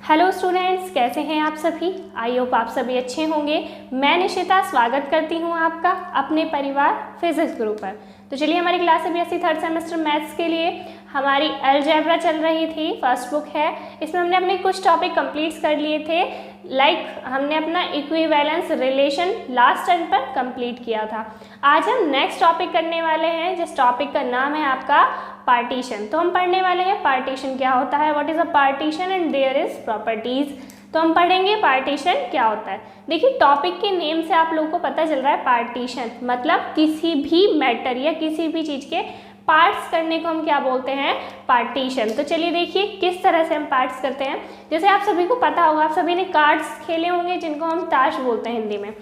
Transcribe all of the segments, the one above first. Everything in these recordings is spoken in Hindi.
हेलो स्टूडेंट्स, कैसे हैं आप सभी। आई होप आप सभी अच्छे होंगे। मैं निशिता स्वागत करती हूं आपका अपने परिवार फिजिक्स ग्रुप पर। तो चलिए, हमारी class CBSE third semester maths के लिए हमारी अलजेब्रा चल रही थी, फर्स्ट बुक है। इसमें हमने अपने कुछ टॉपिक कंप्लीट कर लिए थे। हमने अपना इक्विवेलेंस रिलेशन लास्ट टर्म पर कंप्लीट किया था। आज हम नेक्स्ट टॉपिक करने वाले हैं, जिस टॉपिक का नाम है आपका पार्टीशन। तो हम पढ़ने वाले हैं पार्टीशन क्या होता है, what is a partition and there is properties. तो हम पढ़ेंगे पार्टीशन क्या होता है। देखिए, टॉपिक के नेम से आप लोगों को पता चल रहा है पार्टीशन मतलब किसी भी मैटर या किसी भी चीज़ के पार्ट्स करने को हम क्या बोलते हैं, पार्टीशन। तो चलिए देखिए किस तरह से हम पार्ट्स करते हैं। जैसे आप सभी को पता होगा, आप सभी ने कार्ड्स खेले होंगे जिनको हम ताश बोलते हैं हिंदी में।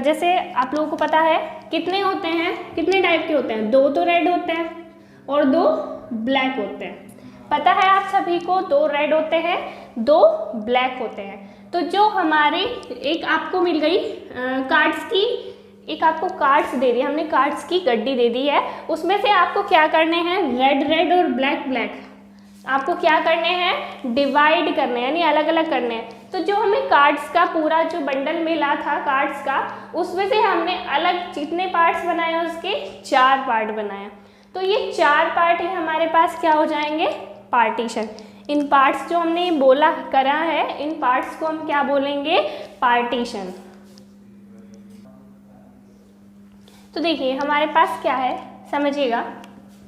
जैसे आप लोगों को पता है कितने होते हैं, कितने टाइप के होते हैं, 2 तो रेड होते हैं और 2 ब्लैक होते हैं। पता है आप सभी को 2 रेड होते हैं, 2 ब्लैक होते हैं। तो जो हमारे एक आपको मिल गई कार्ड्स की, एक आपको कार्ड्स दे दी, हमने कार्ड्स की गड्डी दे दी है। उसमें से आपको क्या करने हैं, रेड रेड और ब्लैक ब्लैक आपको क्या करने हैं, डिवाइड करने हैं, यानी अलग अलग करने हैं। तो जो हमें कार्ड्स का पूरा जो बंडल मिला था कार्ड्स का, उसमें से हमने अलग जितने पार्ट्स बनाए उसके 4 पार्ट बनाए। तो ये 4 पार्ट ही हमारे पास क्या हो जाएंगे, पार्टीशन। इन पार्ट्स जो हमने बोला करा है, इन पार्ट्स को हम क्या बोलेंगे, पार्टीशन। तो देखिए हमारे पास क्या है, समझिएगा,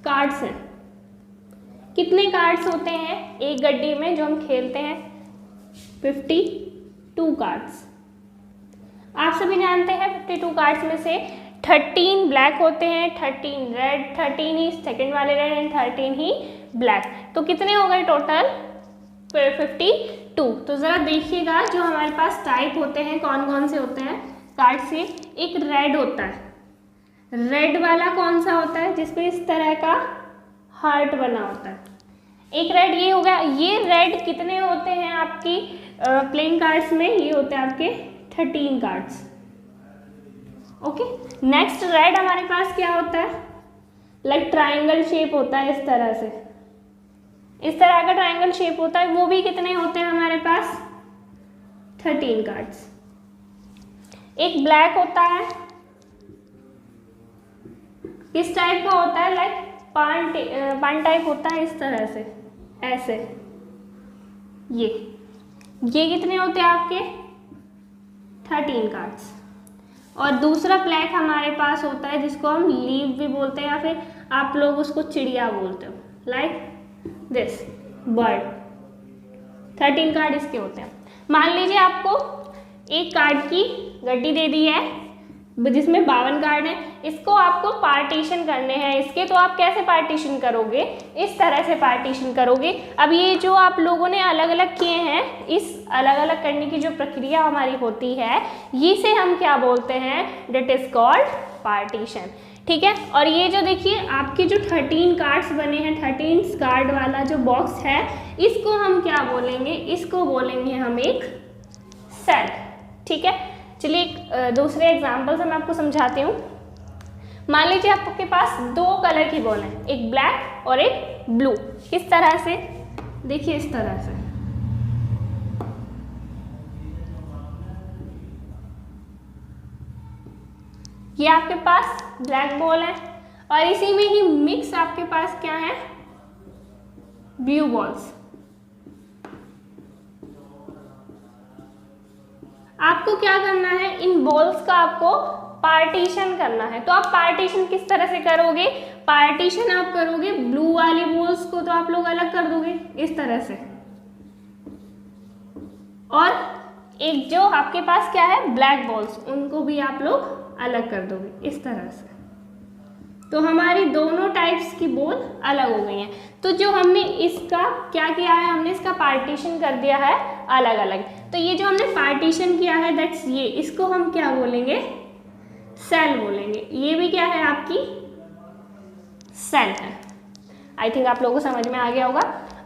कार्ड्स हैं। कितने कार्ड्स होते हैं एक गड्डी में जो हम खेलते हैं, 52 कार्ड्स। आप सभी जानते हैं 52 कार्ड्स में से 13 ब्लैक होते हैं, 13 रेड, 13 ही सेकंड वाले रेड एंड 13 ही ब्लैक। तो कितने हो गए टोटल, 52। तो ज़रा देखिएगा जो हमारे पास टाइप होते हैं कौन कौन से होते हैं कार्ड से। एक रेड होता है, रेड वाला कौन सा होता है, जिसपे इस तरह का हार्ट बना होता है। एक रेड ये हो गया। ये रेड कितने होते हैं आपकी प्लेइंग कार्ड्स में, ये होते हैं आपके 13 कार्ड्स। ओके, नेक्स्ट रेड हमारे पास क्या होता है, ट्राइंगल शेप होता है, इस तरह से, इस तरह का ट्राइंगल शेप होता है। वो भी कितने होते हैं हमारे पास, 13 कार्ड्स। एक ब्लैक होता है, किस टाइप का होता है, पान टाइप होता है, इस तरह से, ऐसे। ये कितने होते हैं आपके, 13 कार्ड्स। और दूसरा ब्लैक हमारे पास होता है जिसको हम लीव भी बोलते हैं, या फिर आप लोग उसको चिड़िया बोलते हो, लाइक दिस बर्ड। 13 कार्ड इसके होते हैं। मान लीजिए आपको एक कार्ड की गड्डी दे दी है जिसमें 52 कार्ड हैं, इसको आपको पार्टीशन करने हैं इसके। तो आप कैसे पार्टीशन करोगे, इस तरह से पार्टीशन करोगे। अब ये जो आप लोगों ने अलग अलग किए हैं, इस अलग अलग करने की जो प्रक्रिया हमारी होती है, इसे हम क्या बोलते हैं, दैट इज कॉल्ड पार्टीशन। ठीक है। और ये जो देखिए आपके जो 13 कार्ड्स बने हैं, 13 कार्ड वाला जो बॉक्स है, इसको हम क्या बोलेंगे, इसको बोलेंगे हम एक सेल। ठीक है। चलिए दूसरे एग्जाम्पल से मैं आपको समझाती हूँ। मान लीजिए आपके पास 2 कलर की बॉल है, एक ब्लैक और एक ब्लू। किस तरह से, देखिए इस तरह से। ये आपके पास ब्लैक बॉल है और इसी में ही मिक्स आपके पास क्या है, ब्लू बॉल्स। आपको क्या करना है, इन बॉल्स का आपको पार्टीशन करना है। तो आप पार्टीशन किस तरह से करोगे, पार्टीशन आप करोगे, ब्लू वाली बॉल्स को तो आप लोग अलग कर दोगे इस तरह से, और एक जो आपके पास क्या है ब्लैक बॉल्स, उनको भी आप लोग अलग कर दोगे इस तरह से। तो हमारी दोनों टाइप्स की बॉल अलग हो गई हैं। तो जो हमने इसका क्या किया है, हमने इसका पार्टीशन कर दिया है अलग अलग। तो ये जो हमने पार्टीशन किया है, दैट्स ये, इसको हम क्या बोलेंगे, सेल बोलेंगे। ये भी क्या है, आपकी सेल है। आई थिंक आप लोगों को समझ में आ गया होगा।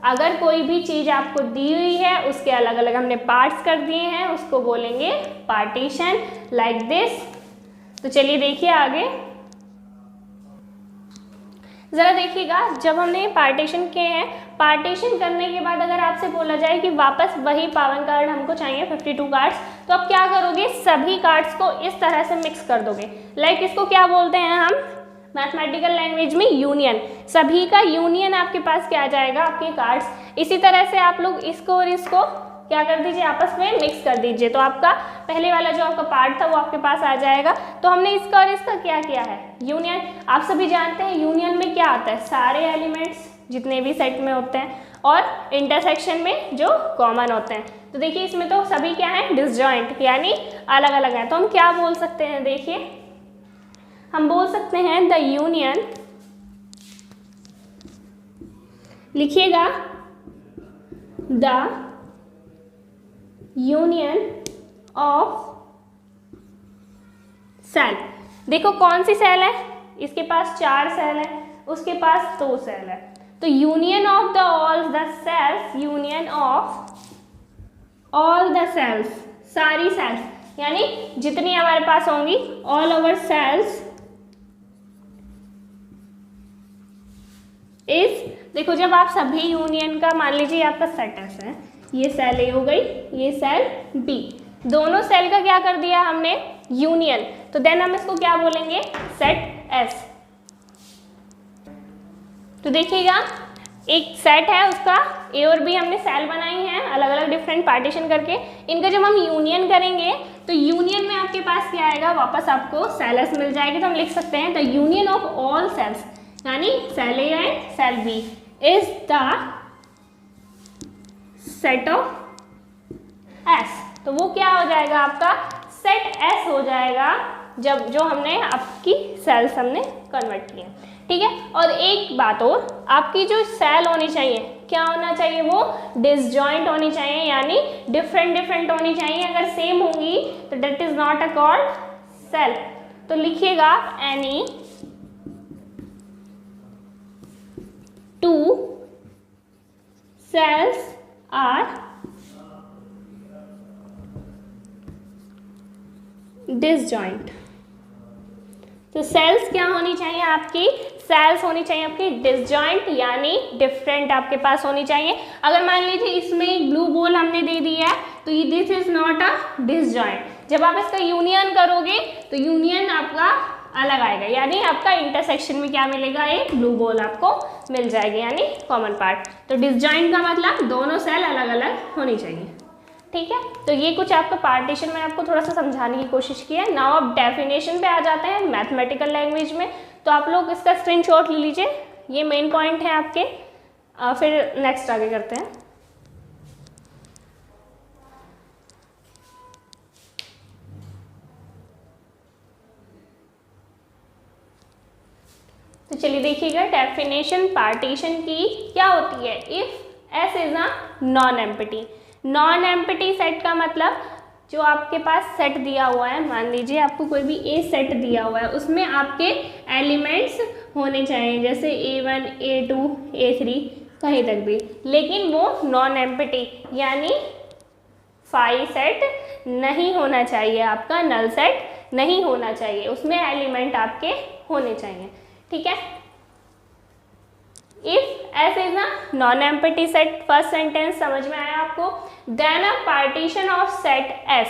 अगर कोई भी चीज़ आपको दी हुई है, उसके अलग अलग हमने पार्ट्स कर दिए हैं, उसको बोलेंगे पार्टीशन, लाइक दिस। तो चलिए देखिए आगे। ज़रा देखिएगा, जब हमने पार्टीशन किए हैं, पार्टीशन करने के बाद अगर आपसे बोला जाए कि वापस वही 52 कार्ड हमको चाहिए, 52 कार्ड्स, तो आप क्या करोगे, सभी कार्ड्स को इस तरह से मिक्स कर दोगे। लाइक इसको क्या बोलते हैं हम मैथमेटिकल लैंग्वेज में, यूनियन। सभी का यूनियन आपके पास क्या आ जाएगा, आपके कार्ड्स। इसी तरह से आप लोग इसको और इसको क्या कर दीजिए, आपस में मिक्स कर दीजिए, तो आपका पहले वाला जो आपका पार्ट था वो आपके पास आ जाएगा। तो हमने इसका और इसका क्या किया है, यूनियन। आप सभी जानते हैं यूनियन में क्या आता है, सारे एलिमेंट्स जितने भी सेट में होते हैं और इंटरसेक्शन में जो कॉमन होते हैं। तो देखिए इसमें तो सभी क्या है, डिसजॉइंट, यानी अलग अलग है। तो हम क्या बोल सकते हैं, देखिए हम बोल सकते हैं द यूनियन, लिखिएगा द यूनियन ऑफ सेल। देखो कौन सी सेल है, इसके पास 4 सेल है, उसके पास 2 सेल है। तो union of the all the cells, union of all the cells, सारी सेल्स, यानी जितनी हमारे पास होंगी, ऑल ओवर सेल्स इस, देखो जब आप सभी यूनियन का, मान लीजिए आपका सेट एस है, ये सेल ए हो गई, ये सेल बी, दोनों सेल का क्या कर दिया हमने, यूनियन। तो देन हम इसको क्या बोलेंगे, सेट एस। तो देखिएगा एक सेट है, उसका ए और बी हमने सेल बनाई हैं अलग अलग डिफरेंट पार्टीशन करके। इनका जब हम यूनियन करेंगे तो यूनियन में आपके पास क्या आएगा, वापस आपको सेल एस मिल जाएगी। तो हम लिख सकते हैं the union of all cells, यानी cell A and cell B is the set of S. तो वो क्या हो जाएगा, आपका सेट एस हो जाएगा, जब जो हमने आपकी सेल्स हमने कन्वर्ट किए, ठीक है। और एक बात और, आपकी जो सेल होनी चाहिए, क्या होना चाहिए, वो डिसजॉइंट होनी चाहिए, यानी डिफरेंट होनी चाहिए। अगर सेम होंगी तो that is not a called cell. तो लिखिएगा any two cells are disjoint. तो सेल्स क्या होनी चाहिए, आपकी सेल्स होनी चाहिए आपकी डिसजॉइंट, यानी डिफरेंट आपके पास होनी चाहिए। अगर मान लीजिए इसमें एक ब्लू बॉल हमने दे दिया है, तो ये this is not a disjoint. जब आप इसका यूनियन करोगे तो यूनियन आपका अलग आएगा, यानी आपका इंटरसेक्शन में क्या मिलेगा, एक ब्लू बॉल आपको मिल जाएगी, यानी कॉमन पार्ट। तो डिसजॉइंट का मतलब दोनों सेल अलग अलग होनी चाहिए, ठीक है। तो ये कुछ आपका पार्टीशन में आपको थोड़ा सा समझाने की कोशिश की है। नाउ अब डेफिनेशन पे आ जाते हैं मैथमेटिकल लैंग्वेज में। तो आप लोग इसका स्क्रीनशॉट ले लीजिए, ये मेन पॉइंट है आपके, फिर नेक्स्ट आगे करते हैं। तो चलिए देखिएगा डेफिनेशन पार्टीशन की क्या होती है। If S is a non empty, non empty set का मतलब जो आपके पास सेट दिया हुआ है, मान लीजिए आपको कोई भी ए सेट दिया हुआ है, उसमें आपके एलिमेंट्स होने चाहिए, जैसे A1 A2 A3 कहीं तक भी, लेकिन वो नॉन एम्प्टी यानी फाई सेट नहीं होना चाहिए, आपका नल सेट नहीं होना चाहिए, उसमें एलिमेंट आपके होने चाहिए, ठीक है। If S is a non empty set, first sentence समझ में आया आपको। Then a partition of set S,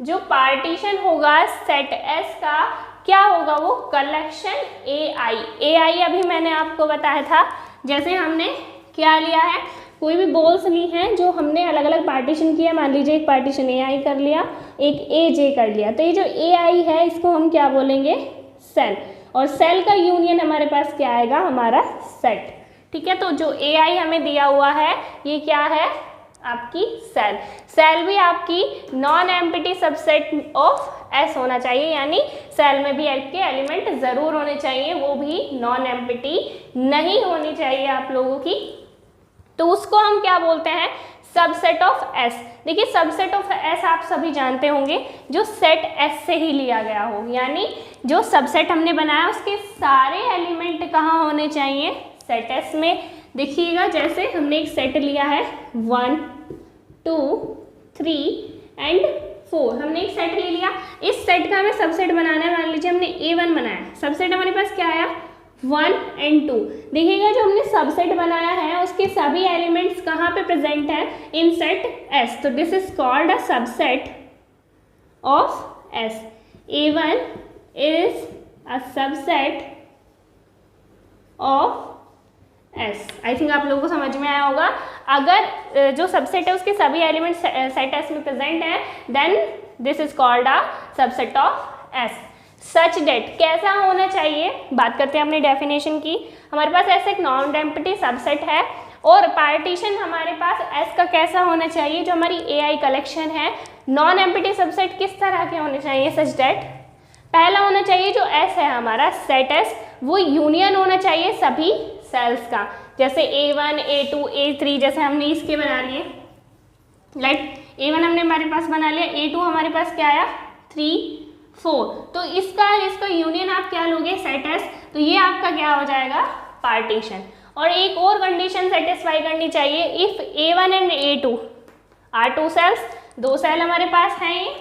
जो पार्टीशन होगा सेट एस का क्या होगा, वो कलेक्शन ए आई अभी मैंने आपको बताया था। जैसे हमने क्या लिया है, कोई भी बॉल्स ली हैं जो हमने अलग अलग पार्टीशन किया, मान लीजिए एक पार्टीशन ए आई कर लिया, एक ए जे कर लिया, तो ये जो ए आई है इसको हम क्या बोलेंगे, सेल। और सेल का यूनियन हमारे पास क्या आएगा, हमारा सेट, ठीक है। तो जो ए आई हमें दिया हुआ है ये क्या है, आपकी सेल। सेल भी आपकी non empty subset of S होना चाहिए, यानी सेल में भी आपके एलिमेंट जरूर होने चाहिए, वो भी नॉन एम्प्टी नहीं होनी चाहिए आप लोगों की। तो उसको हम क्या बोलते हैं, सबसेट ऑफ एस। देखिए सबसेट ऑफ एस आप सभी जानते होंगे, जो सेट एस से ही लिया गया हो, यानी जो सबसेट हमने बनाया उसके सारे एलिमेंट कहाँ होने चाहिए, सेट एस में। देखिएगा जैसे हमने एक सेट लिया है 1 2 3 एंड 4, हमने एक सेट ले लिया, इस सेट का हमें सबसेट बनाना है। मान लीजिए हमने A1 बनाया, सबसेट हमारे पास क्या आया 1 and 2। देखिएगा जो हमने सबसेट बनाया है उसके सभी एलिमेंट्स कहाँ पे प्रेजेंट है, इन सेट S। तो this is called a subset of S। A1 is a subset of S। I think आप लोगों को समझ में आया होगा। अगर जो सबसेट है उसके सभी एलिमेंट्स सेट S में प्रेजेंट हैं, then this is called a subset of S। Such that कैसा होना चाहिए, बात करते हैं अपनी डेफिनेशन की। हमारे पास ऐसा एक नॉन एम्प्टी सबसेट है और पार्टीशन हमारे पास S का कैसा होना चाहिए, जो हमारी AI कलेक्शन है। नॉन एम्प्टी सबसेट किस तरह के होने चाहिए सच डेट, पहला होना चाहिए जो S है हमारा सेट S, वो यूनियन होना चाहिए सभी सेल्स का, जैसे A1, A2, A3 जैसे हमने इसके बना लिए। लाइक A1 हमने हमारे पास बना लिया, A2 हमारे पास क्या आया 3, 4। तो इसका यूनियन आप क्या लोगे सेट S, तो ये आपका क्या हो जाएगा पार्टीशन। और एक और कंडीशन सेटिस्फाई करनी चाहिए, if A1 and A2 are 2 cells, 2 cell हमारे पास हैं ये,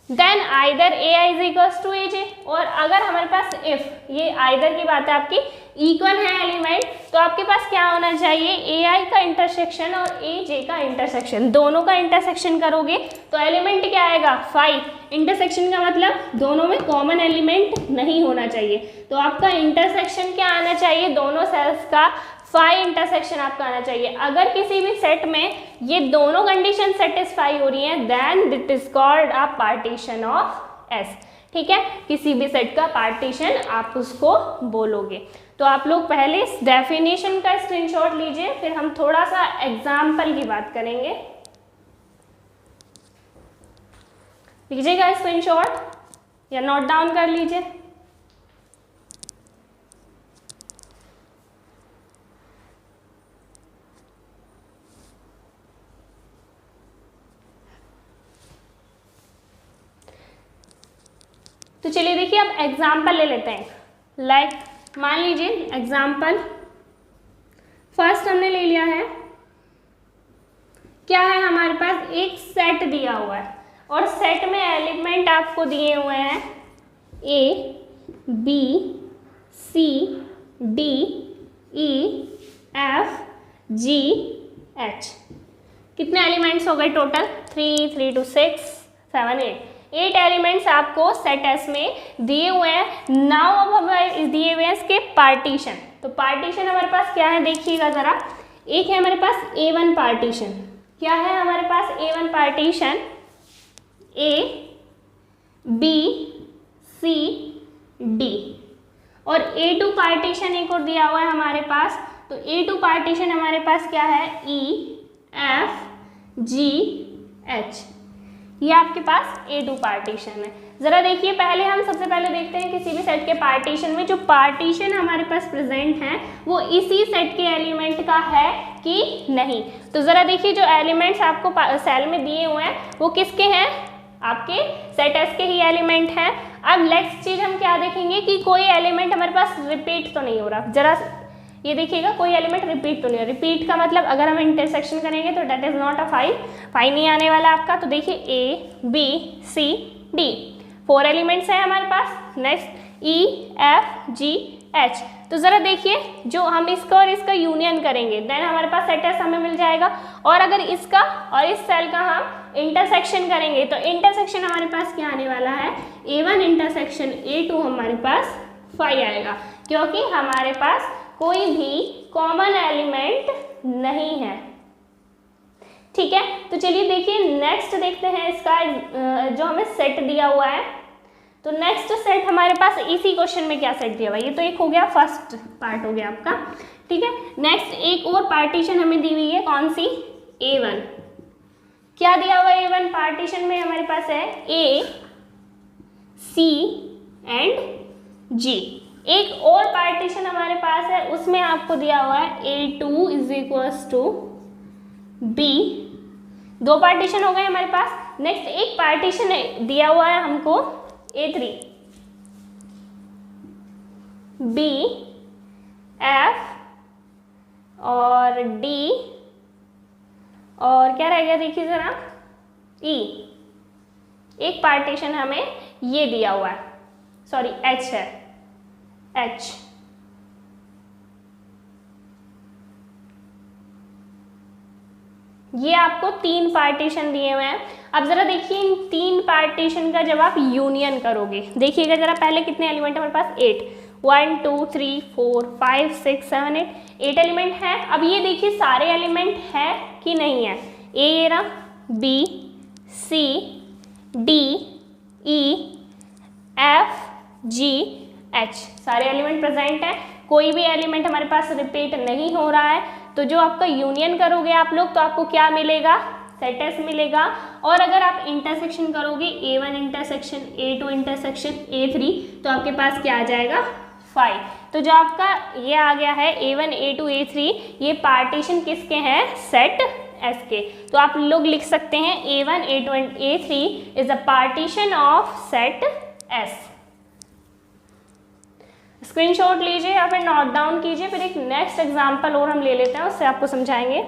then either AI is equals to AJ। और अगर हमारे पास इफ ये आइदर की बात है आपकी इक्वल है एलिमेंट, तो आपके पास क्या होना चाहिए AI का इंटरसेक्शन और AJ का इंटरसेक्शन, दोनों का इंटरसेक्शन करोगे तो एलिमेंट क्या आएगा 5। इंटरसेक्शन का मतलब दोनों में कॉमन एलिमेंट नहीं होना चाहिए, तो आपका इंटरसेक्शन क्या आना चाहिए, दोनों सेल्स का 5 इंटरसेक्शन आपका आना चाहिए। अगर किसी भी सेट में ये दोनों कंडीशन सेटिस्फाई हो रही हैं, then that is called a partition of S। ठीक है, किसी भी सेट का पार्टीशन आप उसको बोलोगे। तो आप लोग पहले इस डेफिनेशन का स्क्रीनशॉट लीजिए, फिर हम थोड़ा सा एग्जाम्पल की बात करेंगे। लीजिएगा स्क्रीनशॉट या नोट डाउन कर लीजिए। तो चलिए देखिए अब एग्जाम्पल ले लेते हैं। लाइक मान लीजिए एग्जाम्पल फर्स्ट हमने ले लिया है, क्या है हमारे पास एक सेट दिया हुआ है और सेट में एलिमेंट आपको दिए हुए हैं A, B, C, D, E, F, G, H। कितने एलिमेंट्स हो गए टोटल 3, 3 to 6, 7, 8 एलिमेंट्स आपको सेट S में दिए हुए हैं। नाउ अब हमारे दिए हुए हैं इसके पार्टीशन। तो पार्टीशन हमारे पास क्या है देखिएगा जरा, एक है हमारे पास A1 पार्टीशन। क्या है हमारे पास A1 partition, A, B, C, D। और A2 पार्टीशन एक और दिया हुआ है हमारे पास। तो A2 पार्टीशन हमारे पास क्या है E, F, G, H। ये आपके पास A2 पार्टीशन है। जरा देखिए पहले हम सबसे पहले देखते हैं किसी भी सेट के पार्टीशन में जो पार्टीशन हमारे पास प्रेजेंट है वो इसी सेट के एलिमेंट का है कि नहीं। तो जरा देखिए जो एलिमेंट्स आपको सेल में दिए हुए हैं वो किसके हैं, आपके सेट S के ही एलिमेंट हैं। अब नेक्स्ट चीज हम क्या देखेंगे कि कोई एलिमेंट हमारे पास रिपीट तो नहीं हो रहा। जरा ये देखिएगा कोई एलिमेंट रिपीट तो नहीं है। रिपीट का मतलब अगर हम इंटरसेक्शन करेंगे तो डेट इज नॉट अ 5 नहीं आने वाला आपका। तो देखिए A, B, C, D 4 elements हैं हमारे पास। Next E, F, G, H। तो ज़रा देखिए जो हम इसका और इसका यूनियन करेंगे देन हमारे पास सेट S हमें मिल जाएगा। और अगर इसका और इस सेल का हम इंटरसेक्शन करेंगे तो इंटरसेक्शन हमारे पास क्या आने वाला है, A1 इंटरसेक्शन A2 हमारे पास 5 आएगा, क्योंकि हमारे पास कोई भी कॉमन एलिमेंट नहीं है। ठीक है, तो चलिए देखिए नेक्स्ट देखते हैं इसका जो हमें सेट दिया हुआ है। तो नेक्स्ट सेट हमारे पास इसी क्वेश्चन में क्या सेट दिया हुआ है, ये तो एक हो गया फर्स्ट पार्ट हो गया आपका। ठीक है, नेक्स्ट एक और पार्टीशन हमें दी हुई है, कौन सी, A1। क्या दिया हुआ है A1 पार्टीशन में हमारे पास है A, C एंड G। एक और पार्टीशन हमारे पास है उसमें आपको दिया हुआ है A2 is equals to B। 2 partition हो गए हमारे पास। नेक्स्ट एक पार्टीशन दिया हुआ है हमको A3, B, F और D और क्या रह गया देखिए जरा E। एक पार्टीशन हमें ये दिया हुआ है, सॉरी H है, H। ये आपको 3 पार्टीशन दिए हुए हैं। अब जरा देखिए इन 3 पार्टीशन का जब आप यूनियन करोगे, देखिएगा जरा पहले कितने एलिमेंट हमारे पास 8, 1 2 3 4 5 6 7 8 एलिमेंट हैं। अब ये देखिए सारे एलिमेंट है कि नहीं है, ए ये रहा, B C D E F G H, सारे एलिमेंट प्रेजेंट हैं, कोई भी एलिमेंट हमारे पास रिपीट नहीं हो रहा है। तो जो आपका यूनियन करोगे आप लोग तो आपको क्या मिलेगा, सेट एस मिलेगा। और अगर आप इंटरसेक्शन करोगे A1 intersection A2 intersection A3 तो आपके पास क्या आ जाएगा 5। तो जो आपका ये आ गया है A1 A2 A3 ये पार्टीशन किसके हैं, सेट एस के। तो आप लोग लिख सकते हैं A1 A2 and A3 is a partition of set S. Screenshot लीजिए या फिर नोट डाउन कीजिए, फिर एक नेक्स्ट एग्जांपल और हम ले लेते हैं, उससे आपको समझाएंगे।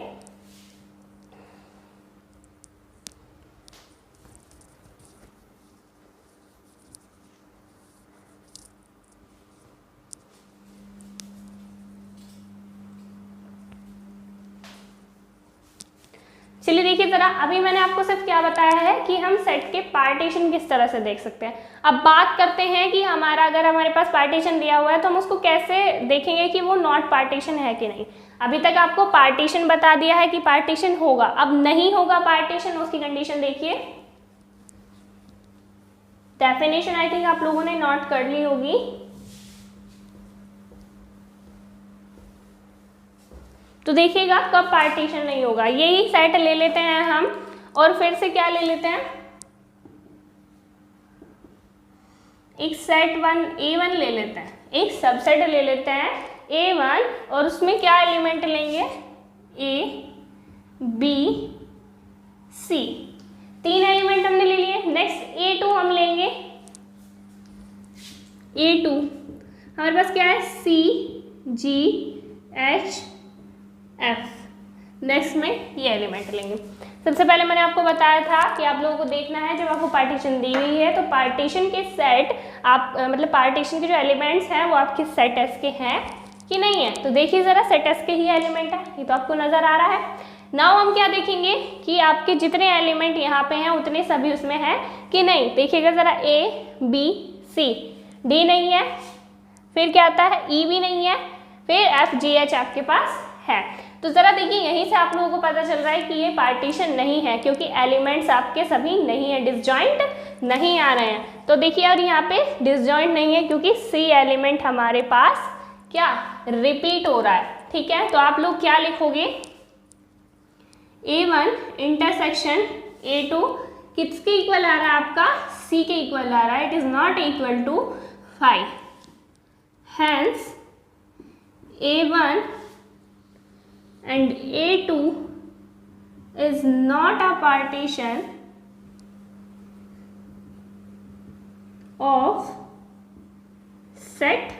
चलिए देखिए जरा, अभी मैंने आपको सिर्फ क्या बताया है कि हम सेट के पार्टीशन किस तरह से देख सकते हैं। अब बात करते हैं कि अगर हमारे पास पार्टीशन दिया हुआ है तो हम उसको कैसे देखेंगे कि वो नॉट पार्टीशन है कि नहीं। अभी तक आपको पार्टीशन बता दिया है कि पार्टीशन होगा, अब नहीं होगा पार्टीशन, उसकी कंडीशन देखिए। डेफिनेशन आई थिंक आप लोगों ने नोट कर ली होगी। तो देखिएगा कब पार्टीशन नहीं होगा, यही सेट ले लेते हैं हम और फिर से क्या ले लेते हैं, एक सेट A1 ले लेते हैं, एक सबसेट ले लेते हैं A1 और उसमें क्या एलिमेंट लेंगे A B C, 3 एलिमेंट हमने ले लिए। नेक्स्ट A2 हम लेंगे, A2 हमारे पास क्या है C G H F, next में ये एलिमेंट लेंगे। सबसे पहले मैंने आपको बताया था कि आप लोगों को देखना है जब आपको पार्टीशन दी हुई है तो पार्टीशन के सेट आप मतलब पार्टीशन के जो एलिमेंट्स हैं वो आपके सेट एस के हैं कि नहीं है। तो देखिए ज़रा सेट एस के ही एलिमेंट है, ये तो आपको नज़र आ रहा है। नाउ हम क्या देखेंगे कि आपके जितने एलिमेंट यहाँ पे हैं उतने सभी उसमें हैं कि नहीं। देखिएगा ज़रा A B C D नहीं है, फिर क्या आता है E भी नहीं है, फिर F G H आपके पास है। तो जरा देखिए यहीं से आप लोगों को पता चल रहा है कि ये पार्टीशन नहीं है क्योंकि एलिमेंट्स आपके सभी नहीं है, डिसजॉइंट नहीं आ रहे हैं। तो देखिए और यहाँ पे डिसजॉइंट नहीं है क्योंकि C एलिमेंट हमारे पास क्या रिपीट हो रहा है, ठीक है। तो आप लोग क्या लिखोगे, A1 इंटरसेक्शन A2 किसके इक्वल आ रहा है, आपका C के इक्वल आ रहा है, it is not equal to 5, hence A1 and A2 is not a partition of set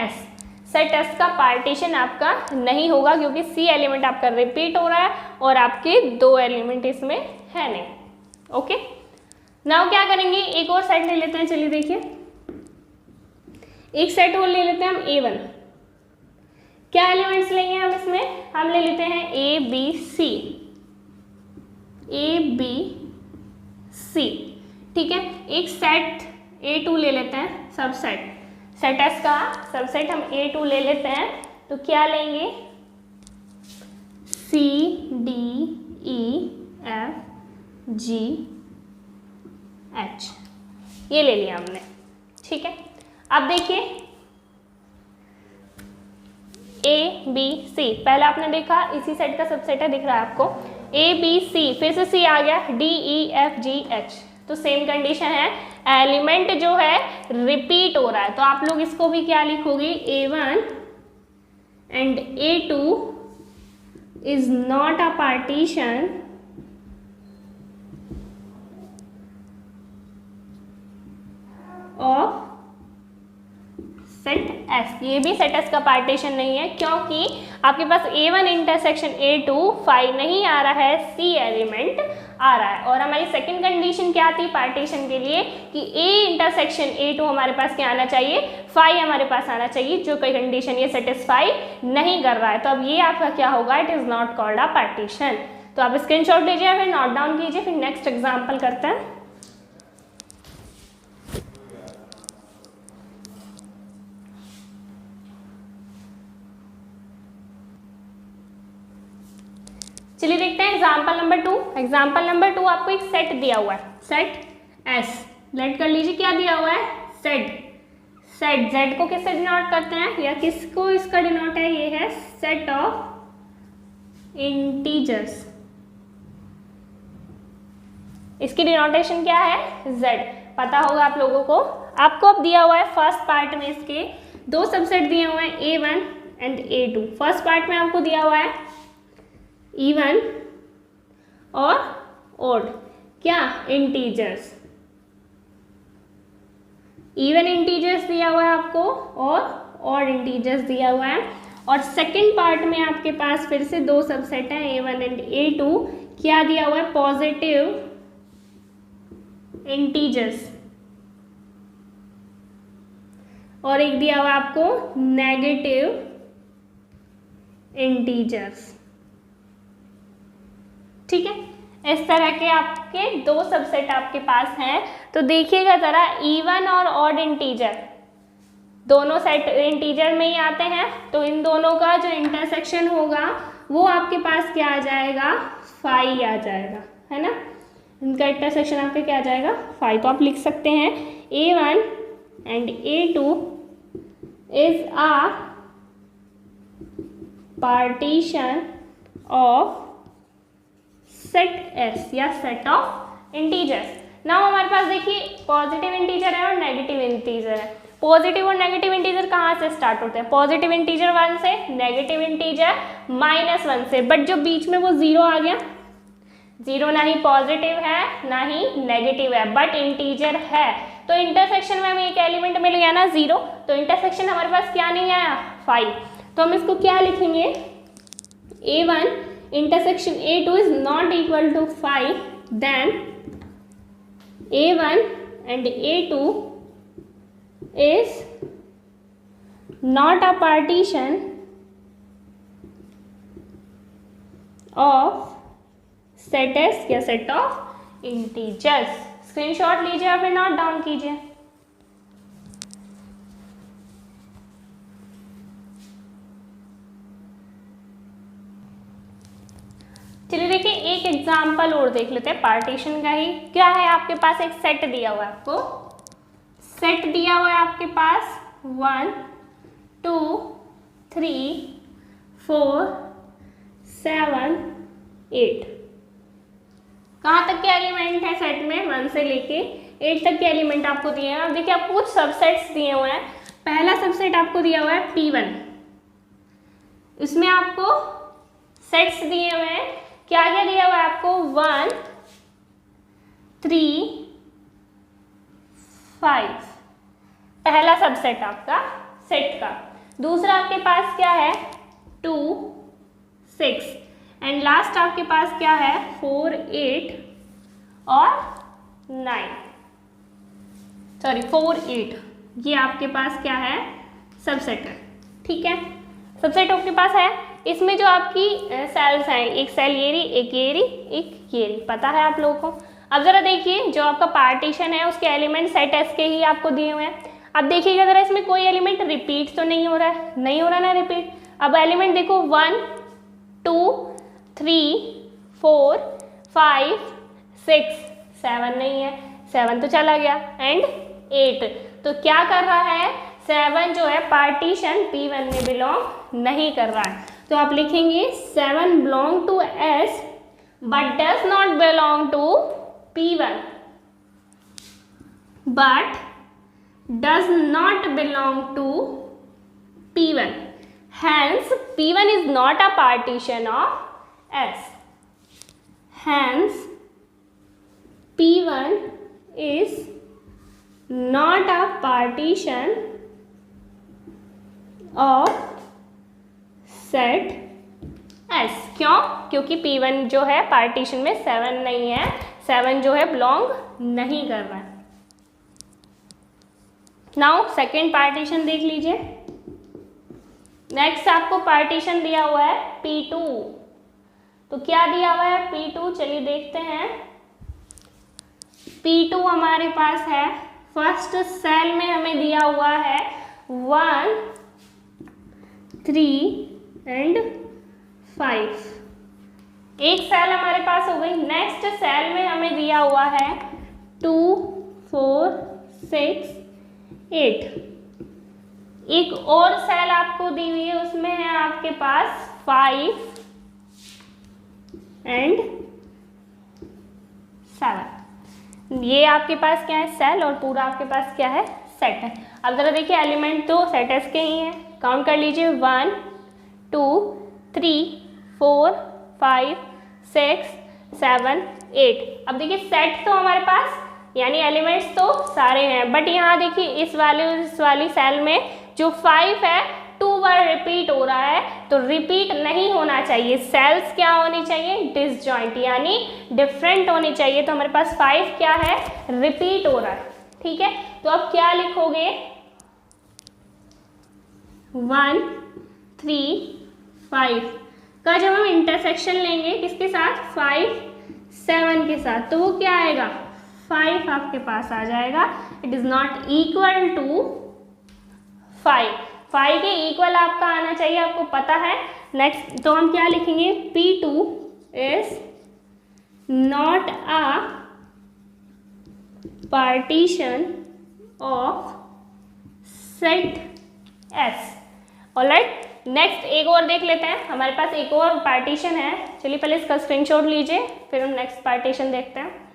S। Set S का पार्टीशन आपका नहीं होगा क्योंकि C एलिमेंट आपका रिपीट हो रहा है और आपके 2 एलिमेंट इसमें है नहीं। ओके, नाउ क्या करेंगे, एक और सेट ले लेते हैं। चलिए देखिए एक सेट और ले लेते हैं हम A1। क्या एलिमेंट्स लेंगे हम इसमें, हम ले लेते हैं A B C, A B C, ठीक है। एक सेट A2 ले लेते हैं, सबसेट सेट एस का सबसेट हम A2 ले लेते हैं। तो क्या लेंगे C D E F G H, ये ले लिया हमने, ठीक है। अब देखिए A B C पहला आपने देखा इसी सेट का सबसेट है, दिख रहा है आपको A B C, फिर से C आ गया D E F G H, तो सेम कंडीशन है, एलिमेंट जो है रिपीट हो रहा है। तो आप लोग इसको भी क्या लिखोगे, A1 and A2 is not a partition of set S. ये भी सेट एस का पार्टीशन नहीं है क्योंकि आपके पास A1 इंटरसेक्शन A2 5 नहीं आ रहा है, C एलिमेंट आ रहा है। और हमारी सेकंड कंडीशन क्या थी पार्टीशन के लिए कि A इंटरसेक्शन A2 हमारे पास क्या आना चाहिए, 5 हमारे पास आना चाहिए, जो कोई कंडीशन ये सेटिस्फाई नहीं कर रहा है। तो अब ये आपका क्या होगा, it is not called a partition. तो आप स्क्रीनशॉट लीजिए, फिर नोट डाउन कीजिए, फिर नेक्स्ट एग्जाम्पल करते हैं। चलिए देखते हैं एग्जाम्पल नंबर 2। एग्जाम्पल नंबर 2 आपको एक सेट दिया हुआ है, सेट एस, लेट कर लीजिए क्या दिया हुआ है, सेट। सेट जेड को किससे डिनोट करते हैं या किसको इसका डिनोट है, ये है सेट ऑफ इंटीजर्स। इसकी डिनोटेशन क्या है, जेड, पता होगा आप लोगों को। आपको अब दिया हुआ है फर्स्ट पार्ट में इसके दो सबसेट दिए हुए हैं, A1 and A2। First part में आपको दिया हुआ है इवन और ओड, क्या, इंटीजर्स। इवन इंटीजर्स दिया हुआ है आपको और ऑड इंटीजर्स दिया हुआ है। और सेकंड पार्ट में आपके पास फिर से दो सबसेट हैं, A1 एंड A2। क्या दिया हुआ है, पॉजिटिव इंटीजर्स, और एक दिया हुआ है आपको नेगेटिव इंटीजर्स। ठीक है, इस तरह के आपके दो सबसेट आपके पास हैं। तो देखिएगा जरा, इवन और ऑड इंटीजर दोनों सेट इंटीजर में ही आते हैं, तो इन दोनों का जो इंटरसेक्शन होगा वो आपके पास क्या आ जाएगा, 5 आ जाएगा, है ना। इनका इंटरसेक्शन आपका क्या आ जाएगा, 5। तो आप लिख सकते हैं A1 and A2 is a partition of set S या सेट ऑफ इंटीजर्स। नाउ हमारे पास देखिए पॉजिटिव इंटीजर है और नेगेटिव इंटीजर है। पॉजिटिव और नेगेटिव इंटीजर कहाँ से स्टार्ट होते हैं, पॉजिटिव इंटीजर 1 से, नेगेटिव इंटीजर -1 से। बट जो बीच में वो 0 आ गया, 0 ना ही पॉजिटिव है ना ही नेगेटिव है, बट इंटीजर है, तो इंटरसेक्शन में हमें एक एलिमेंट मिल गया ना 0, तो इंटरसेक्शन हमारे पास क्या नहीं आया, 5। तो हम इसको क्या लिखेंगे, A1 intersection A2 is not equal to 5, then A1 and A2 is not a partition of set S या set of integers। स्क्रीनशॉट लीजिए और फिर नोट डाउन कीजिए। चलिए देखिए एक एग्जाम्पल और देख लेते हैं पार्टीशन का ही। क्या है, आपके पास एक सेट दिया हुआ है, आपको सेट दिया हुआ है आपके पास 1 2 3 4 7 8। कहाँ तक के एलिमेंट है सेट में, 1 से लेके 8 तक के एलिमेंट आपको दिए हैं। अब देखिए आपको कुछ सबसेट्स दिए हुए हैं। पहला सबसेट आपको दिया हुआ है P1, इसमें आपको सेट्स दिए हुए हैं। क्या क्या दिया हुआ है आपको, 1 3 5, पहला सबसेट आपका सेट का। दूसरा आपके पास क्या है, 2 6, एंड लास्ट आपके पास क्या है, 4 8 और 9, सॉरी 4 8। ये आपके पास क्या है, सबसेट है। ठीक है, सबसेट आपके पास है। इसमें जो आपकी सेल्स हैं, एक सेल येरी, एक येरी, एक येरी, पता है आप लोगों को। अब जरा देखिए जो आपका पार्टीशन है उसके एलिमेंट सेट एस के ही आपको दिए हुए हैं। अब देखिएगा जरा इसमें कोई एलिमेंट रिपीट तो नहीं हो रहा है, नहीं हो रहा ना रिपीट। अब एलिमेंट देखो 1 2 3 4 5 6 7 नहीं है, 7 तो चला गया, एंड 8। तो क्या कर रहा है, 7 जो है पार्टीशन P1 में बिलोंग नहीं कर रहा है। तो आप लिखेंगे 7 belong to S but does not belong to P1, but does not belong to P1, hence P1 is not a partition of S, hence P1 is not a partition of set S। क्यों, क्योंकि P1 जो है पार्टीशन में 7 नहीं है, 7 जो है बिलोंग नहीं कर रहा है। नाउ सेकेंड पार्टीशन देख लीजिए। नेक्स्ट आपको पार्टीशन दिया हुआ है P2। तो क्या दिया हुआ है P2, चलिए देखते हैं। P2 हमारे पास है, फर्स्ट सेल में हमें दिया हुआ है 1, 3 एंड 5, एक सेल हमारे पास हो गई। नेक्स्ट सेल में हमें दिया हुआ है 2, 4, 6, 8, एक और सेल आपको दी हुई है, उसमें है आपके पास 5 एंड 7। ये आपके पास क्या है, सेल, और पूरा आपके पास क्या है, सेट है। अब जरा देखिए, एलिमेंट तो सेट एस के ही हैं, काउंट कर लीजिए 1, 2, 3, 4, 5, 6, 7, 8। अब देखिए सेट तो हमारे पास यानी एलिमेंट्स तो सारे हैं, बट यहाँ देखिए इस वाली सेल में जो 5 है 2 बार रिपीट हो रहा है, तो रिपीट नहीं होना चाहिए। सेल्स क्या होनी चाहिए, डिसजॉइंट यानी डिफरेंट होनी चाहिए। तो हमारे पास 5 क्या है, रिपीट हो रहा है। ठीक है, तो अब क्या लिखोगे, 1, 3, 5 का जब हम इंटरसेक्शन लेंगे किसके साथ, 5, 7 के साथ, तो वो क्या आएगा, 5 आपके पास आ जाएगा। It is not equal to 5 के इक्वल आपका आना चाहिए, आपको पता है। नेक्स्ट तो हम क्या लिखेंगे, P2 is not a partition of set S। Alright, next एक और देख लेते हैं, हमारे पास एक और पार्टीशन है। चलिए पहले इसका स्क्रीनशॉट लीजिए, फिर हम नेक्स्ट पार्टीशन देखते हैं।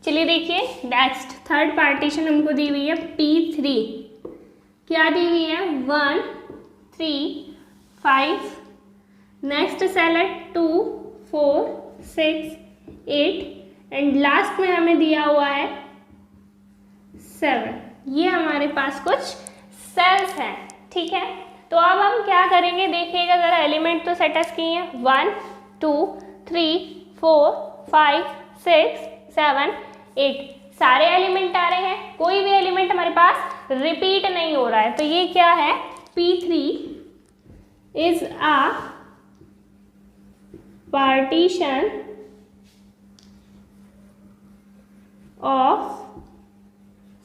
चलिए देखिए, नेक्स्ट थर्ड पार्टीशन हमको दी हुई है P3, क्या दी हुई है, 1, 3, 5, नेक्स्ट सेल है 2, 4, 6, 8 एंड लास्ट में हमें दिया हुआ है 7। ये हमारे पास कुछ सेल्स हैं। ठीक है, तो अब हम क्या करेंगे, देखिएगा जरा, एलिमेंट तो सेट एस की हैं, 1, 2, 3, 4, 5, 6, 7, 8 सारे एलिमेंट आ रहे हैं, कोई भी एलिमेंट हमारे पास रिपीट नहीं हो रहा है। तो ये क्या है, P3 is a partition of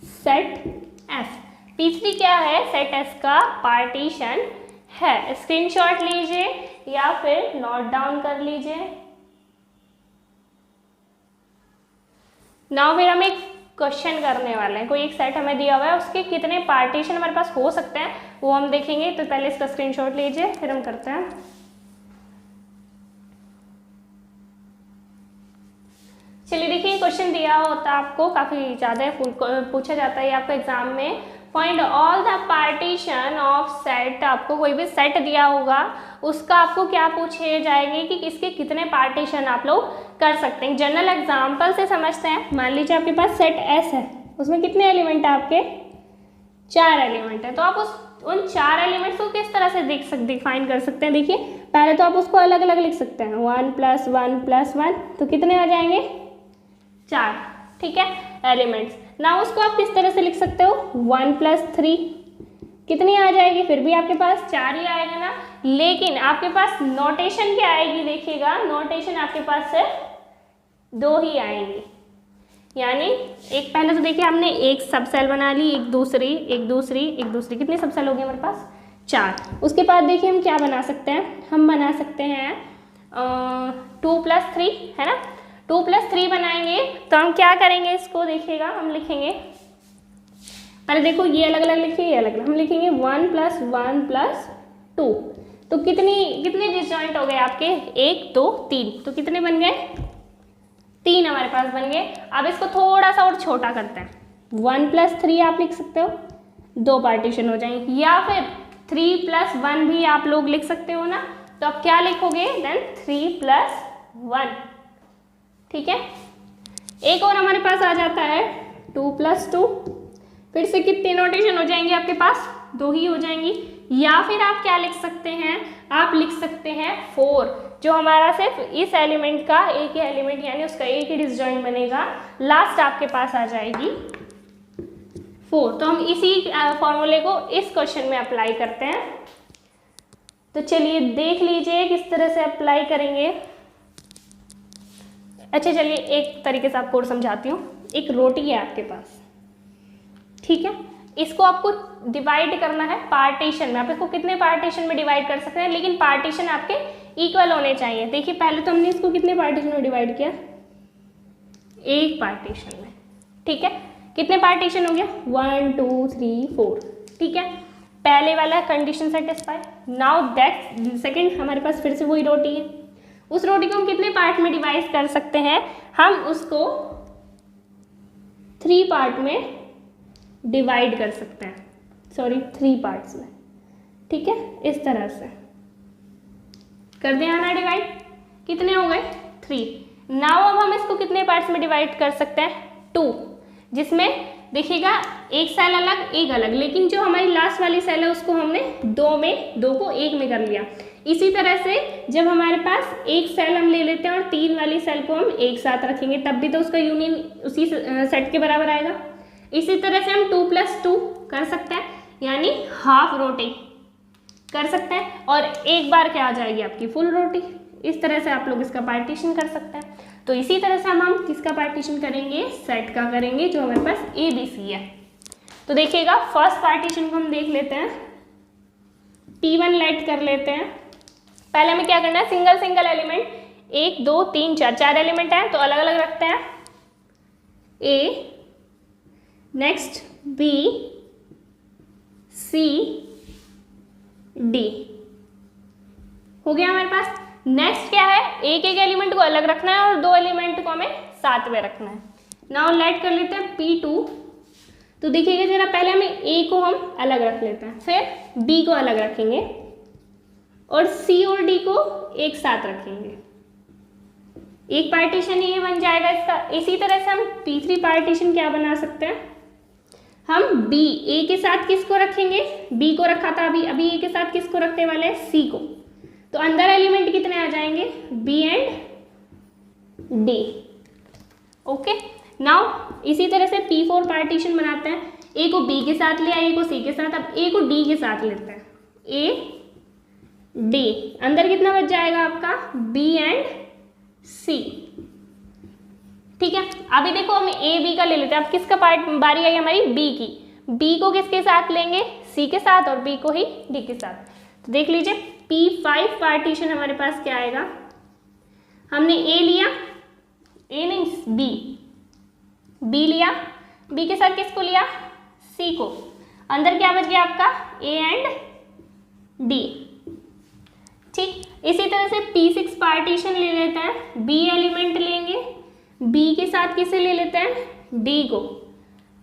set S। P3 क्या है, सेट S का पार्टीशन है। स्क्रीनशॉट लीजिए या फिर नोट डाउन कर लीजिए। नाउ फिर हम एक क्वेश्चन करने वाले हैं। कोई एक सेट हमें दिया हुआ है, उसके कितने पार्टीशन हमारे पास हो सकते हैं वो हम देखेंगे। तो पहले इसका स्क्रीनशॉट लीजिए, फिर हम करते हैं। चलिए देखिए, क्वेश्चन दिया होता है आपको, काफ़ी ज़्यादा पूछा जाता है आपको एग्जाम में। Find all the partition of set. आपको कोई भी सेट दिया होगा, उसका आपको क्या पूछे जाएंगे कि इसके कितने पार्टीशन आप लोग कर सकते हैं। जनरल एग्जाम्पल से समझते हैं। मान लीजिए आपके पास सेट S है, उसमें कितने एलिमेंट है आपके, 4 एलिमेंट है। तो आप उन 4 एलिमेंट्स को किस तरह से डिफाइन कर सकते हैं। देखिए, पहले तो आप उसको अलग अलग लिख सकते हैं, 1 + 1 + 1, तो कितने आ जाएंगे, 4। ठीक है, एलिमेंट्स। ना उसको आप किस तरह से लिख सकते हो, 1 + 3 कितनी आ जाएगी, फिर भी आपके पास 4 ही आएगा ना। लेकिन आपके पास नोटेशन क्या आएगी, देखिएगा, नोटेशन आपके पास सिर्फ 2 ही आएंगी। यानी एक पहले तो देखिए हमने एक सब सेल बना ली, एक दूसरी, एक दूसरी, एक दूसरी, कितने सब सेल हो गए हमारे पास, 4। उसके बाद देखिए हम क्या बना सकते हैं, हम बना सकते हैं 2 + 3, है ना। 2 + 3 बनाएंगे तो हम क्या करेंगे, इसको देखिएगा, हम लिखेंगे, पहले देखो ये अलग अलग लिखिए, ये अलग अलग, हम लिखेंगे 1 + 1 + 2। तो कितने डिसजॉइंट हो गए आपके, 1, 2, 3, तो कितने बन गए, 3 हमारे पास बन गए। अब इसको थोड़ा सा और छोटा करते हैं, 1 + 3 आप लिख सकते हो, 2 पार्टीशन हो जाएंगे, या फिर 3 + 1 भी आप लोग लिख सकते हो ना। तो आप क्या लिखोगे, देन 3 + 1। ठीक है, एक और हमारे पास आ जाता है 2 + 2, फिर से कितने नोटेशन हो जाएंगे आपके पास, 2 ही हो जाएंगी। या फिर आप क्या लिख सकते हैं, आप लिख सकते हैं 4, जो हमारा सिर्फ इस एलिमेंट का एक ही एलिमेंट यानी उसका एक ही डिसजॉइंट बनेगा, लास्ट आपके पास आ जाएगी 4। तो हम इसी फॉर्मूले को इस क्वेश्चन में अप्लाई करते हैं। तो चलिए देख लीजिए किस तरह से अप्लाई करेंगे। अच्छा चलिए एक तरीके से आपको और समझाती हूँ। एक रोटी है आपके पास, ठीक है, इसको आपको डिवाइड करना है पार्टीशन में। आप इसको कितने पार्टीशन में डिवाइड कर सकते हैं, लेकिन पार्टीशन आपके इक्वल होने चाहिए। देखिए पहले तो हमने इसको कितने पार्टीशन में डिवाइड किया, एक पार्टीशन में, ठीक है। कितने पार्टीशन हो गया, 1 2 3 4, ठीक है। पहले वाला condition satisfy. Now that second हमारे पास फिर से वही रोटी है। उस रोटी को हम कितने पार्ट में डिवाइड कर सकते हैं, हम उसको 3 पार्ट में डिवाइड कर सकते हैं, सॉरी 3 पार्ट्स में, ठीक है। इस तरह से कर दिया ना डिवाइड, कितने हो गए 3। नाउ अब हम इसको कितने पार्ट्स में डिवाइड कर सकते हैं, 2, जिसमें देखिएगा एक सेल अलग एक अलग, लेकिन जो हमारी लास्ट वाली सेल है उसको हमने 2 को 1 में कर लिया। इसी तरह से जब हमारे पास एक सेल हम ले लेते हैं और 3 वाली सेल को हम एक साथ रखेंगे, तब भी तो उसका यूनियन उसी सेट के बराबर आएगा। इसी तरह से हम 2 + 2 कर सकते हैं, यानी हाफ रोटी कर सकते हैं, और एक बार क्या आ जाएगी आपकी फुल रोटी। इस तरह से आप लोग इसका पार्टीशन कर सकते हैं। तो इसी तरह से हम किसका पार्टीशन करेंगे, सेट का करेंगे, जो हमारे पास ABC है। तो देखिएगा फर्स्ट पार्टीशन को हम देख लेते हैं, P1 लेट कर लेते हैं। पहले हमें क्या करना है, सिंगल सिंगल एलिमेंट 1 2 3 4 एलिमेंट हैं तो अलग अलग रखते हैं। A, next B, C, D हो गया हमारे पास। नेक्स्ट क्या है, एक एक एलिमेंट को अलग रखना है और 2 एलिमेंट को हमें साथ में रखना है। नाउ लेट कर लेते हैं P2। तो देखिएगा जरा, पहले हमें A को हम अलग रख लेते हैं, फिर B को अलग रखेंगे और C और D को एक साथ रखेंगे। एक पार्टीशन ये बन जाएगा इसका। इसी तरह से हम तीसरी पार्टीशन क्या बना सकते हैं, हम B, A के साथ किसको रखेंगे, B को रखा था अभी A के साथ किसको रखने वाले हैं, C को। तो अंदर एलिमेंट कितने आ जाएंगे, B and D। Okay, now इसी तरह से P4 पार्टीशन बनाते हैं। A को B के साथ लिया, A को C के साथ, अब A को D के साथ लेते हैं, A D। अंदर कितना बच जाएगा आपका, B एंड C, ठीक है। अभी देखो हम A B का ले लेते हैं। अब किसका बारी आई हमारी, B की। B को किसके साथ लेंगे, C के साथ, और B को ही D के साथ। तो देख लीजिए P5 पार्टीशन हमारे पास क्या आएगा, हमने A लिया, A नहीं B लिया, B के साथ किसको लिया, C को। अंदर क्या बच गया आपका, A एंड D, ठीक। इसी तरह से P6 पार्टीशन ले लेते हैं। B एलिमेंट लेंगे, B के साथ किसे ले लेते हैं, D को।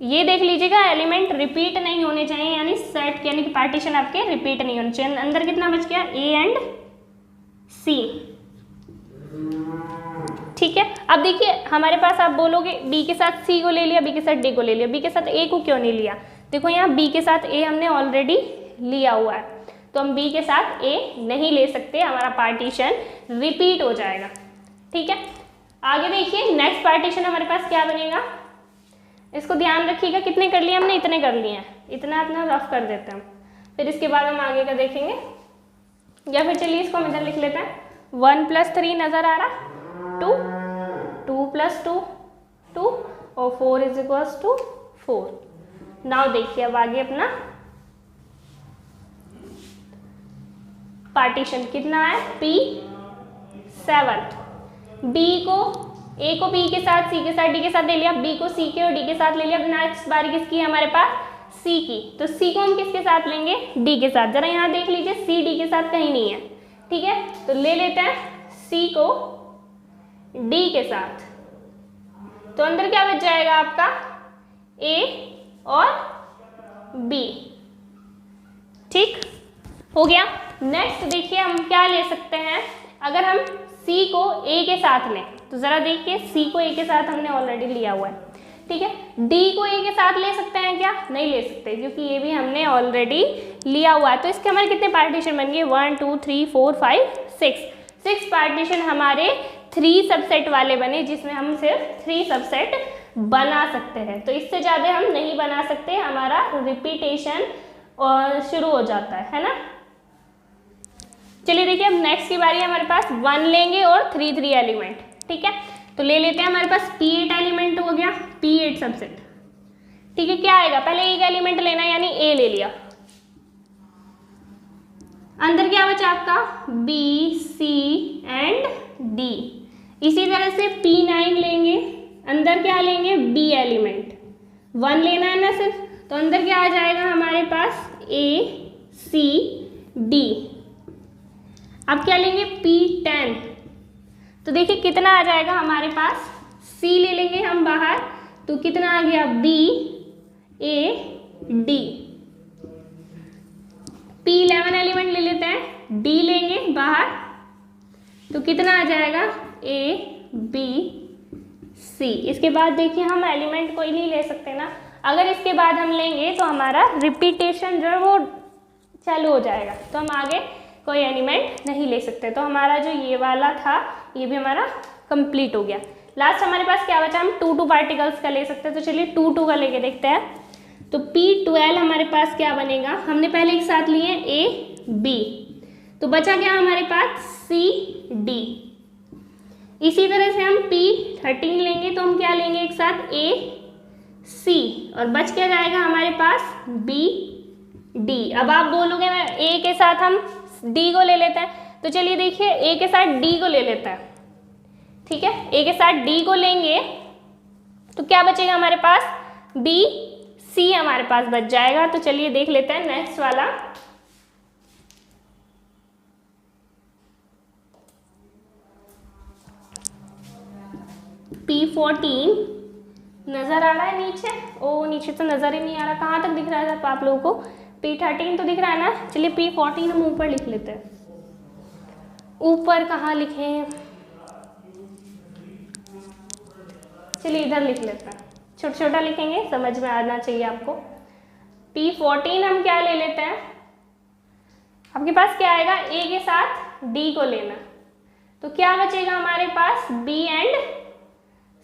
ये देख लीजिएगा एलिमेंट रिपीट नहीं होने चाहिए, यानी सेट यानी कि पार्टीशन आपके रिपीट नहीं होने चाहिए। अंदर कितना बच गया, A एंड C, ठीक है। अब देखिए हमारे पास आप बोलोगे B के साथ C को ले लिया, B के साथ D को ले लिया, B के साथ A को क्यों नहीं लिया। देखो यहाँ B के साथ A हमने ऑलरेडी लिया हुआ है, तो हम B के साथ A नहीं ले सकते, हमारा पार्टीशन रिपीट हो जाएगा, ठीक है। आगे देखिए नेक्स्ट पार्टीशन हमारे पास क्या बनेगा, इसको ध्यान रखिएगा। कितने कर लिए हमने, इतने कर लिए हैं, इतना रफ कर देते हैं, फिर इसके बाद हम आगे का देखेंगे। या फिर चलिए इसको हम इधर लिख लेते हैं, 1 + 3 नजर आ रहा, 2 2 + 2 2 और 4 = 4। नाउ देखिए अब आगे अपना पार्टीशन कितना है, P7। A को B के साथ, C के साथ, D के साथ ले लिया, B को C के और D के साथ ले लिया। नेक्स्ट बारी किसकी है हमारे पास, C की। तो C को हम किसके साथ लेंगे, D के साथ। जरा यहाँ देख लीजिए C D के साथ कहीं नहीं है, ठीक है। तो ले लेते हैं C को D के साथ। तो अंदर क्या बच जाएगा आपका, A और B, ठीक हो गया। नेक्स्ट देखिए हम क्या ले सकते हैं, अगर हम C को A के साथ लें तो ज़रा देखिए C को A के साथ हमने ऑलरेडी लिया हुआ है, ठीक है। D को A के साथ ले सकते हैं क्या, नहीं ले सकते, क्योंकि ये भी हमने ऑलरेडी लिया हुआ है। तो इसके हमारे कितने पार्टीशन बन गए, 1 2 3 4 5 6 6 पार्टीशन हमारे 3 सबसेट वाले बने, जिसमें हम सिर्फ 3 सबसेट बना सकते हैं। तो इससे ज़्यादा हम नहीं बना सकते, हमारा रिपीटेशन शुरू हो जाता है ना। चलिए देखिए, अब नेक्स्ट की बारी है, हमारे पास 1 लेंगे और 3 3 एलिमेंट। ठीक है, तो ले लेते हैं, हमारे पास P8 एलिमेंट हो गया, P8 सबसेट। ठीक है, क्या आएगा, पहले एक एलिमेंट लेना, यानी A ले लिया। अंदर क्या बचा आपका, B, C एंड D। इसी तरह से P9 लेंगे, अंदर क्या लेंगे, B एलिमेंट। 1 लेना है ना सिर्फ, तो अंदर क्या आ जाएगा हमारे पास, A, C, D। अब क्या लेंगे, P10। तो देखिए कितना आ जाएगा हमारे पास, C ले लेंगे हम बाहर, तो कितना आ गया, B, A, D। P11 element ले लेते हैं, D लेंगे बाहर, तो कितना आ जाएगा, A, B, C। इसके बाद देखिए हम एलिमेंट कोई नहीं ले सकते ना, अगर इसके बाद हम लेंगे तो हमारा रिपीटेशन जो है वो चालू हो जाएगा, तो हम आगे कोई एलिमेंट नहीं ले सकते। तो हमारा जो ये वाला था ये भी हमारा कंप्लीट हो गया। लास्ट हमारे पास क्या बचा, हम 2 2 पार्टिकल्स का ले सकते हैं, तो चलिए 2 2 का लेके देखते हैं। तो P12 हमारे पास क्या बनेगा, हमने पहले एक साथ लिए A, B, तो बचा क्या हमारे पास, C, D। इसी तरह से हम P13 लेंगे, तो हम क्या लेंगे एक साथ, A, C, और बच क्या जाएगा हमारे पास, B, D। अब आप बोलोगे A के साथ हम D को ले लेते हैं, तो चलिए देखिए A के साथ D को ले लेते हैं। ठीक है, A के साथ D को लेंगे तो क्या बचेगा हमारे पास, B, C हमारे पास बच जाएगा। तो चलिए देख लेते हैं नेक्स्ट वाला। P14 नजर आ रहा है नीचे, ओ नीचे तो नजर ही नहीं आ रहा, कहाँ तक दिख रहा है आप लोगों को, P13 तो दिख रहा है ना। चलिए P14 हम ऊपर लिख लेते हैं, ऊपर कहाँ लिखें, चलिए इधर लिख लेते हैं, छोटा छोटा लिखेंगे, समझ में आना चाहिए आपको। P14 हम क्या ले लेते हैं, आपके पास क्या आएगा, A के साथ D को लेना, तो क्या बचेगा हमारे पास, B एंड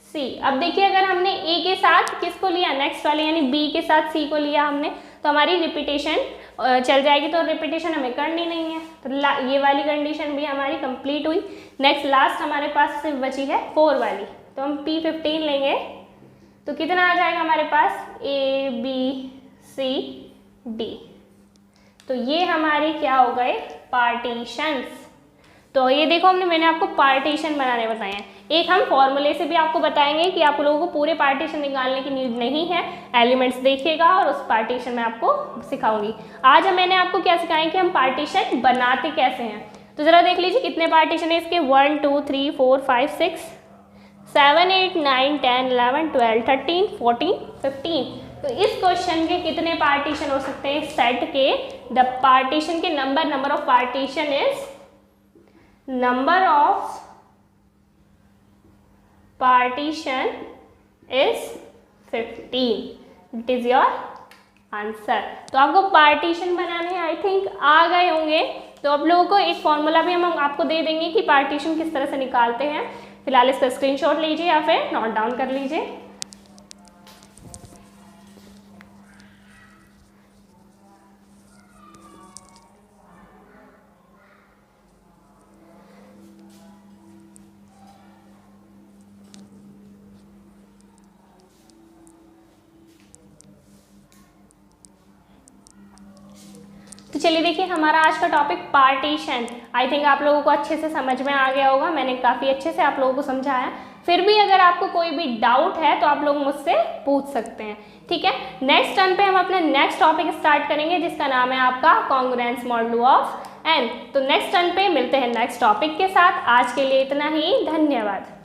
C। अब देखिए अगर हमने A के साथ किसको लिया, नेक्स्ट वाले यानी B के साथ C को लिया हमने, तो हमारी रिपीटेशन चल जाएगी, तो रिपीटेशन हमें करनी नहीं है, तो ये वाली कंडीशन भी हमारी कंप्लीट हुई। नेक्स्ट लास्ट हमारे पास सिर्फ बची है 4 वाली, तो हम P15 लेंगे, तो कितना आ जाएगा हमारे पास, A, B, C, D। तो ये हमारे क्या हो गए, पार्टीशंस। तो ये देखो मैंने आपको पार्टीशन बनाने बताए हैं। एक हम फॉर्मूले से भी आपको बताएंगे कि आप लोगों को पूरे पार्टीशन निकालने की नीड नहीं है, एलिमेंट्स देखिएगा और उस पार्टीशन में आपको सिखाऊंगी। आज मैंने आपको क्या सिखाएं कि हम पार्टीशन बनाते कैसे हैं। तो ज़रा देख लीजिए कितने पार्टीशन है इसके, 1 2 3 4 5 6 7 8 9 10 11 12 13 14 15। तो इस क्वेश्चन के कितने पार्टीशन हो सकते हैं सेट के, द पार्टीशन के number of partition is number of partition is 15. It is your answer. तो आपको पार्टीशन बनाने आई थिंक आ गए होंगे, तो आप लोगों को एक फॉर्मूला भी हम आपको दे देंगे कि पार्टीशन किस तरह से निकालते हैं। फिलहाल इसका स्क्रीनशॉट लीजिए या फिर नोट डाउन कर लीजिए। तो चलिए देखिए हमारा आज का टॉपिक पार्टीशन, आई थिंक आप लोगों को अच्छे से समझ में आ गया होगा, मैंने काफ़ी अच्छे से आप लोगों को समझाया। फिर भी अगर आपको कोई भी डाउट है तो आप लोग मुझसे पूछ सकते हैं, ठीक है। नेक्स्ट टर्न पे हम अपना नेक्स्ट टॉपिक स्टार्ट करेंगे जिसका नाम है आपका कॉन्ग्रुएंस मॉडुलो ऑफ n। तो नेक्स्ट टर्न पे मिलते हैं नेक्स्ट टॉपिक के साथ। आज के लिए इतना ही, धन्यवाद।